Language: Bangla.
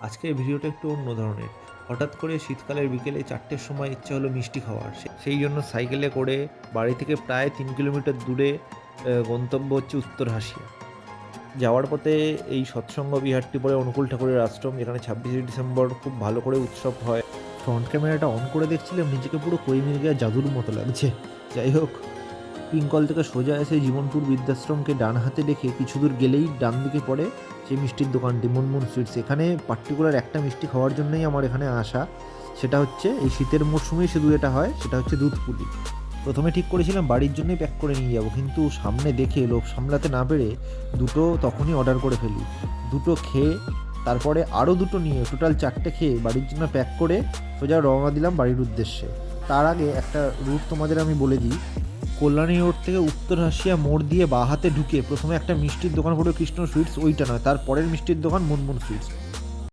আজকের ভিডিওটা একটু অন্য ধরনের। হঠাৎ করে শীতকালের বিকেলে ৪টের সময় ইচ্ছা হলো মিষ্টি খাওয়ার। সেই জন্য সাইকেলে করে বাড়ি থেকে প্রায় ৩ কিলোমিটার দূরে গন্তব্য হচ্ছে উত্তর হাসিয়া। যাওয়ার পথে এই সৎসঙ্গ বিহারটি পড়ে অনুকূল ঠাকুরের আশ্রম, যেখানে ২৬শে ডিসেম্বর খুব ভালো করে উৎসব হয়। ফ্রন্ট ক্যামেরাটা অন করে দেখছিলাম, নিজেকে পুরো কই মির্গের জাদুর মতো লাগছে। যাই হোক, পিঙ্কল থেকে সোজা এসে জীবনপুর বৃদ্ধাশ্রমকে ডান হাতে রেখে কিছু দূর গেলেই ডান দিকে পড়ে সেই মিষ্টির দোকানটি মুনমুন সুইটস। এখানে পার্টিকুলার একটা মিষ্টি খাওয়ার জন্যই আমার এখানে আসা। সেটা হচ্ছে এই শীতের মরশুমেই শুধু এটা হয়, সেটা হচ্ছে দুধ পুলি। প্রথমে ঠিক করেছিলাম বাড়ির জন্যই প্যাক করে নিয়ে যাবো, কিন্তু সামনে দেখে লোভ সামলাতে না পেরে দুটো তখনই অর্ডার করে ফেলি। দুটো খেয়ে তারপরে আরও দুটো নিয়ে টোটাল 4টে খেয়ে বাড়ির জন্য প্যাক করে সোজা রওনা দিলাম বাড়ির উদ্দেশ্যে। তার আগে একটা রুট তোমাদের আমি বলে দিই। কল্যাণী রোড থেকে উত্তর হাসিয়া মোড় দিয়ে বাঁ হাতে ঢুকে প্রথমে একটা মিষ্টির দোকান পড়বে কৃষ্ণ সুইটস, ওইটা নয়, তার পরের মিষ্টির দোকান মুনমুন সুইটস।